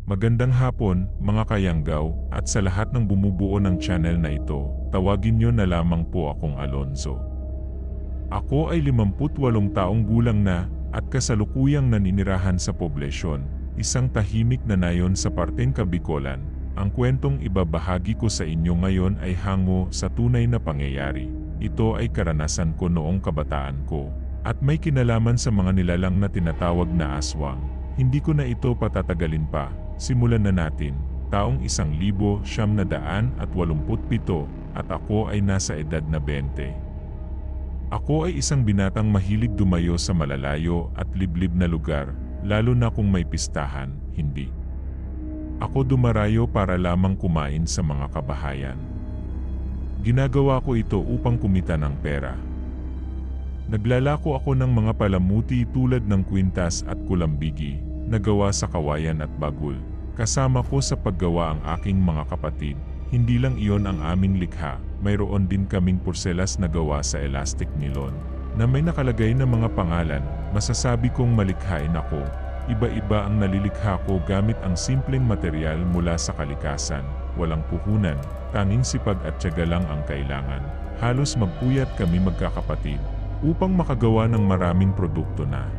Magandang hapon, mga kayanggaw, at sa lahat ng bumubuo ng channel na ito, tawagin niyo na lamang po akong Alonzo. Ako ay 58 taong gulang na, at kasalukuyang naninirahan sa poblasyon, isang tahimik na nayon sa parteng Kabikolan. Ang kwentong ibabahagi ko sa inyo ngayon ay hango sa tunay na pangyayari. Ito ay karanasan ko noong kabataan ko, at may kinalaman sa mga nilalang na tinatawag na aswang. Hindi ko na ito patatagalin pa. Simulan na natin. Taong 1987 at ako ay nasa edad na 20. Ako ay isang binatang mahilig dumayo sa malalayo at liblib na lugar, lalo na kung may pistahan, hindi. Ako dumarayo para lamang kumain sa mga kabahayan. Ginagawa ko ito upang kumita ng pera. Naglalako ako ng mga palamuti tulad ng kwintas at kulambigi, na gawa sa kawayan at bagul. Kasama ko sa paggawa ang aking mga kapatid. Hindi lang iyon ang aming likha, mayroon din kaming porselas na gawa sa elastic nylon, na may nakalagay na mga pangalan. Masasabi kong malikhain ako. Iba-iba ang nalilikha ko gamit ang simpleng material mula sa kalikasan. Walang puhunan, tanging sipag at tiyaga lang ang kailangan. Halos magpuyat kami magkakapatid upang makagawa ng maraming produkto na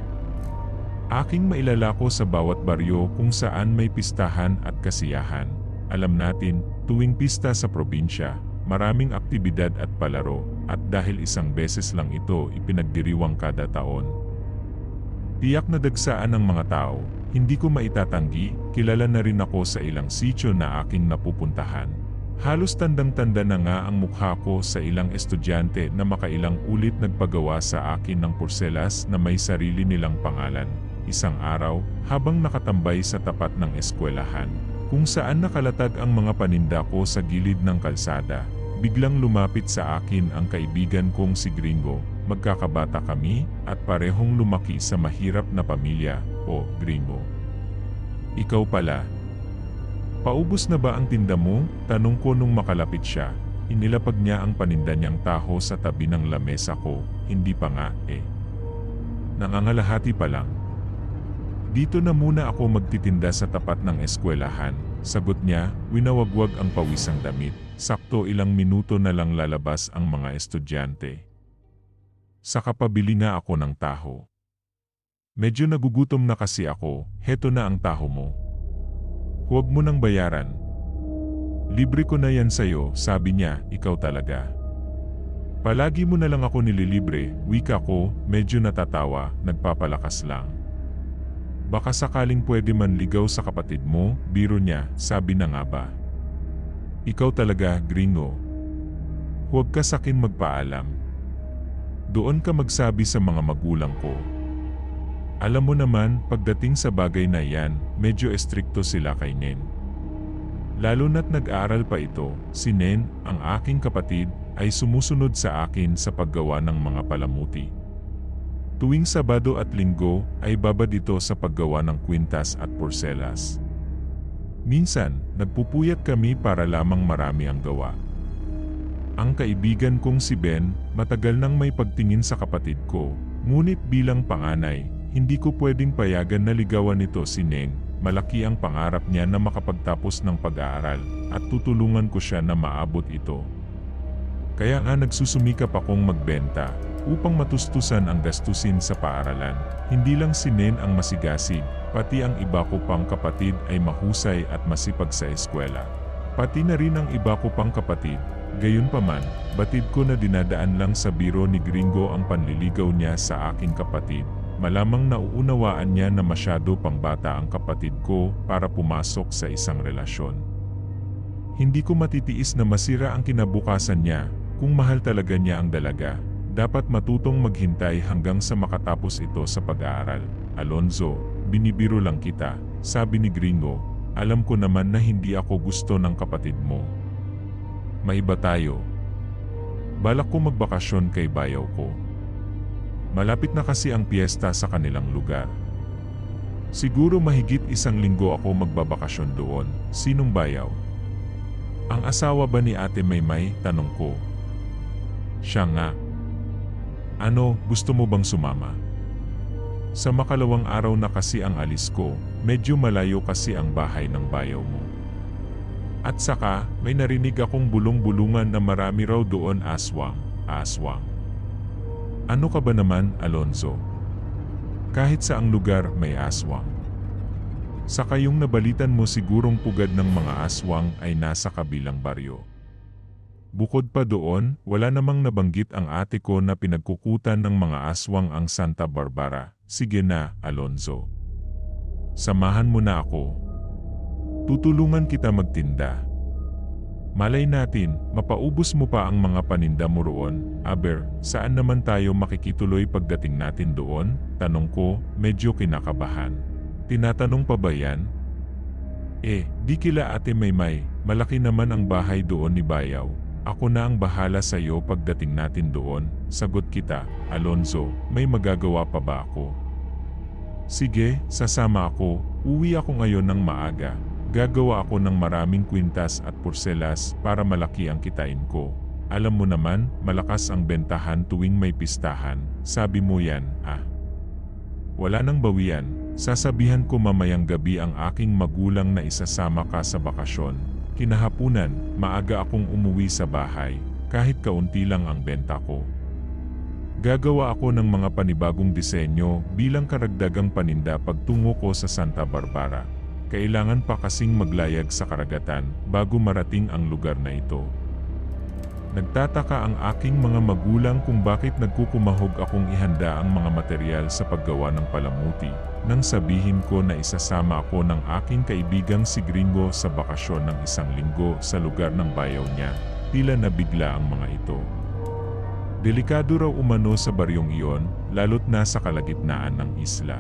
aking mailalako sa bawat baryo kung saan may pistahan at kasiyahan. Alam natin, tuwing pista sa probinsya, maraming aktibidad at palaro, at dahil isang beses lang ito ipinagdiriwang kada taon. Tiyak na dagsaan ng mga tao, hindi ko maitatanggi, kilala na rin ako sa ilang sityo na aking napupuntahan. Halos tandang-tanda na nga ang mukha ko sa ilang estudyante na makailang ulit nagpagawa sa akin ng porselas na may sarili nilang pangalan. Isang araw, habang nakatambay sa tapat ng eskwelahan, kung saan nakalatag ang mga paninda ko sa gilid ng kalsada, biglang lumapit sa akin ang kaibigan kong si Gringo. Magkakabata kami, at parehong lumaki sa mahirap na pamilya. O, Gringo, ikaw pala. Paubos na ba ang tinda mo? Tanong ko nung makalapit siya. Inilapag niya ang paninda niyang taho sa tabi ng lamesa ko. Hindi pa nga, nangangalahati pa lang. Dito na muna ako magtitinda sa tapat ng eskwelahan. Sagot niya, winawagwag ang pawisang damit. Sakto ilang minuto na lang lalabas ang mga estudyante. Saka pabili na ako ng taho. Medyo nagugutom na kasi ako. Heto na ang taho mo. Huwag mo nang bayaran. Libre ko na yan sa'yo, sabi niya. Ikaw talaga. Palagi mo na lang ako nililibre, wika ko, medyo natatawa, nagpapalakas lang. Baka sakaling pwede man ligaw sa kapatid mo, biro niya, sabi na nga ba. Ikaw talaga, Gringo. Huwag ka sakin magpaalam. Doon ka magsabi sa mga magulang ko. Alam mo naman, pagdating sa bagay na yan, medyo estrikto sila kay Nen. Lalo na't nag-aaral pa ito, si Nen, ang aking kapatid, ay sumusunod sa akin sa paggawa ng mga palamuti. Tuwing Sabado at Linggo ay babad ito sa paggawa ng kwintas at porselas. Minsan, nagpupuyat kami para lamang marami ang gawa. Ang kaibigan kong si Ben, matagal nang may pagtingin sa kapatid ko, ngunit bilang panganay, hindi ko pwedeng payagan na ligawan nito si Neng. Malaki ang pangarap niya na makapagtapos ng pag-aaral, at tutulungan ko siya na maabot ito. Kaya nga nagsusumikap akong magbenta, upang matustusan ang gastusin sa paaralan. Hindi lang si Nen ang masigasig, pati ang iba ko pang kapatid ay mahusay at masipag sa eskwela. Pati na rin ang iba ko pang kapatid. Gayunpaman, batid ko na dinadaan lang sa biro ni Gringo ang panliligaw niya sa aking kapatid. Malamang nauunawaan niya na masyado pang bata ang kapatid ko para pumasok sa isang relasyon. Hindi ko matitiis na masira ang kinabukasan niya. Kung mahal talaga niya ang dalaga, dapat matutong maghintay hanggang sa makatapos ito sa pag-aaral. Alonzo, binibiro lang kita, sabi ni Gringo. Alam ko naman na hindi ako gusto ng kapatid mo. Maiba tayo. Balak ko magbakasyon kay bayaw ko. Malapit na kasi ang piyesta sa kanilang lugar. Siguro mahigit 1 linggo ako magbabakasyon doon. Sinong bayaw? Ang asawa ba ni Ate Maymay? Tanong ko. Siya nga. Ano, gusto mo bang sumama? Sa makalawang araw na kasi ang alis ko, medyo malayo kasi ang bahay ng bayaw mo. At saka, may narinig akong bulong-bulungan na marami raw doon aswang, aswang. Ano ka ba naman, Alonzo? Kahit saang lugar may aswang. Saka yung nabalitan mo sigurong pugad ng mga aswang ay nasa kabilang baryo. Bukod pa doon, wala namang nabanggit ang ate ko na pinagkukutan ng mga aswang ang Santa Barbara. Sige na, Alonzo. Samahan mo na ako. Tutulungan kita magtinda. Malay natin, mapaubos mo pa ang mga paninda mo roon. Aber, saan naman tayo makikituloy pagdating natin doon? Tanong ko, medyo kinakabahan. Tinatanong pa ba yan? Di kila Ate Maymay, malaki naman ang bahay doon ni Bayaw. Ako na ang bahala sa iyo pagdating natin doon, sagot kita. Alonzo, may magagawa pa ba ako? Sige, sasama ako. Uwi ako ngayon ng maaga. Gagawa ako ng maraming kwintas at porselas para malaki ang kitain ko. Alam mo naman, malakas ang bentahan tuwing may pistahan. Sabi mo yan, Wala nang bawian. Sasabihan ko mamayang gabi ang aking magulang na isasama ka sa bakasyon. Kinahapunan, maaga akong umuwi sa bahay, kahit kaunti lang ang benta ko. Gagawa ako ng mga panibagong disenyo bilang karagdagang paninda pagtungo ko sa Santa Barbara. Kailangan pa kasing maglayag sa karagatan bago marating ang lugar na ito. Nagtataka ang aking mga magulang kung bakit nagkukumahog akong ihanda ang mga material sa paggawa ng palamuti, nang sabihin ko na isasama ako ng aking kaibigang si Gringo sa bakasyon ng 1 linggo sa lugar ng bayaw niya. Tila nabigla ang mga ito. Delikado raw umano sa baryong iyon, lalo't nasa kalagitnaan ng isla.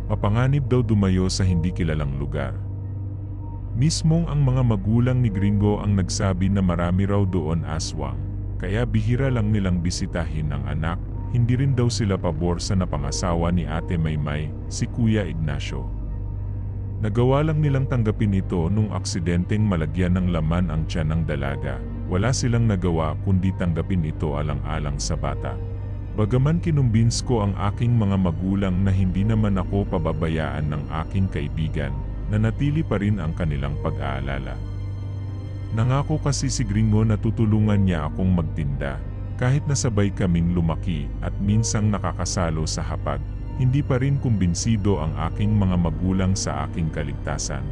Mapanganib daw dumayo sa hindi kilalang lugar. Mismong ang mga magulang ni Gringo ang nagsabi na marami raw doon aswang, kaya bihira lang nilang bisitahin ang anak. Hindi rin daw sila pabor sa napangasawa ni Ate Maymay, si Kuya Ignacio. Nagawa lang nilang tanggapin ito nung aksidenteng malagyan ng laman ang tiyan ng dalaga. Wala silang nagawa kundi tanggapin ito alang-alang sa bata. Bagaman kinumbins ko ang aking mga magulang na hindi naman ako pababayaan ng aking kaibigan, nanatili pa rin ang kanilang pag-aalala. Nangako kasi si Gringo na tutulungan niya akong magtinda. Kahit nasabay kaming lumaki at minsang nakakasalo sa hapag, hindi pa rin kumbinsido ang aking mga magulang sa aking kaligtasan.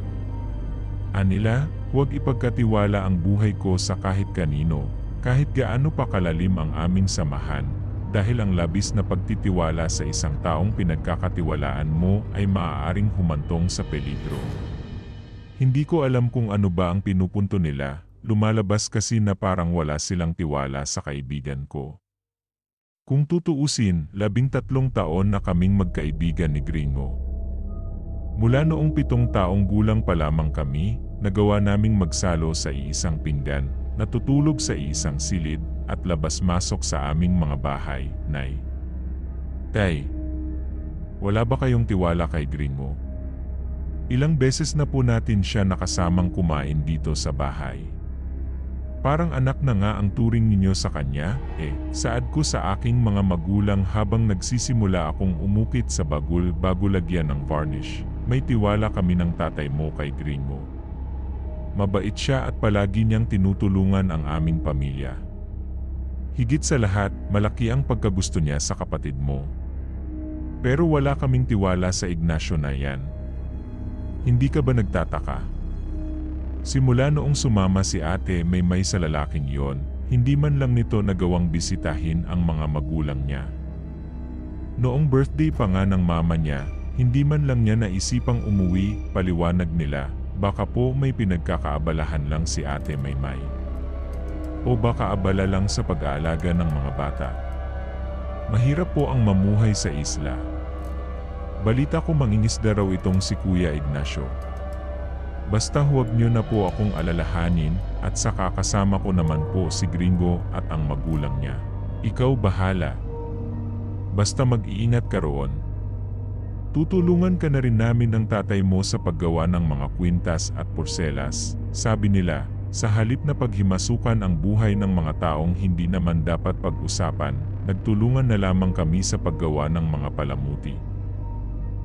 Anila, huwag ipagkatiwala ang buhay ko sa kahit kanino, kahit gaano pa kalalim ang aming samahan, dahil ang labis na pagtitiwala sa isang taong pinagkakatiwalaan mo ay maaaring humantong sa peligro. Hindi ko alam kung ano ba ang pinupunto nila. Lumalabas kasi na parang wala silang tiwala sa kaibigan ko. Kung tutuusin, 13 taon na kaming magkaibigan ni Gringo. Mula noong 7 taong gulang pa lamang kami, nagawa naming magsalo sa iisang pinggan, natutulog sa iisang silid, at labas-masok sa aming mga bahay, Nay. Tay, wala ba kayong tiwala kay Gringo? Ilang beses na po natin siya nakasamang kumain dito sa bahay. Parang anak na nga ang turing ninyo sa kanya, saad ko sa aking mga magulang habang nagsisimula akong umukit sa bagul bago lagyan ng varnish. May tiwala kami ng tatay mo kay Gringo. Mabait siya at palagi niyang tinutulungan ang aming pamilya. Higit sa lahat, malaki ang pagkagusto niya sa kapatid mo. Pero wala kaming tiwala sa Ignacio na yan. Hindi ka ba nagtataka? Simula noong sumama si Ate Maymay sa lalaking yon, hindi man lang nito nagawang bisitahin ang mga magulang niya. Noong birthday pa nga ng mama niya, hindi man lang niya naisipang umuwi, paliwanag nila, baka po may pinagkakaabalahan lang si Ate Maymay. O baka abala lang sa pag-aalaga ng mga bata. Mahirap po ang mamuhay sa isla. Balita ko mangingisda raw itong si Kuya Ignacio. Basta huwag niyo na po akong alalahanin at saka kasama ko naman po si Gringo at ang magulang niya. Ikaw bahala. Basta mag-iingat ka roon. Tutulungan ka na rin namin ng tatay mo sa paggawa ng mga kwintas at porselas. Sabi nila, sa halip na paghimasukan ang buhay ng mga taong hindi naman dapat pag-usapan, nagtulungan na lamang kami sa paggawa ng mga palamuti.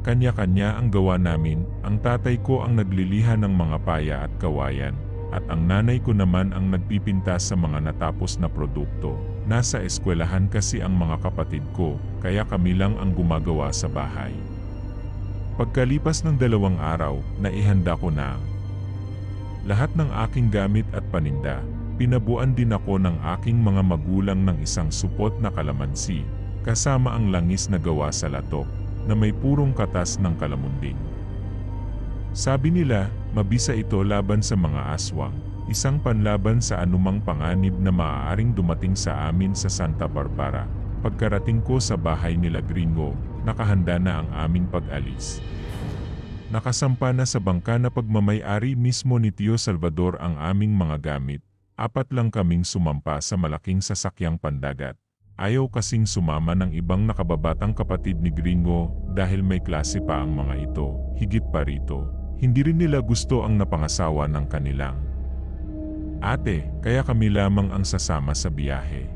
Kanya-kanya ang gawa namin, ang tatay ko ang nagliliha ng mga paya at kawayan, at ang nanay ko naman ang nagpipinta sa mga natapos na produkto. Nasa eskwelahan kasi ang mga kapatid ko, kaya kami lang ang gumagawa sa bahay. Pagkalipas ng 2 araw, naihanda ko na lahat ng aking gamit at paninda. Pinabuan din ako ng aking mga magulang ng isang supot na kalamansi, kasama ang langis na gawa sa latok, na may purong katas ng kalamunding. Sabi nila, mabisa ito laban sa mga aswang, isang panlaban sa anumang panganib na maaaring dumating sa amin sa Santa Barbara. Pagkarating ko sa bahay nila Gringo, nakahanda na ang aming pag-alis. Nakasampa na sa bangka na pagmamay-ari mismo ni Tio Salvador ang aming mga gamit. 4 lang kaming sumampa sa malaking sasakyang pandagat. Ayaw kasing sumama ng ibang nakababatang kapatid ni Gringo dahil may klase pa ang mga ito. Higit pa rito, hindi rin nila gusto ang napangasawa ng kanilang ate, kaya kami lamang ang sasama sa biyahe.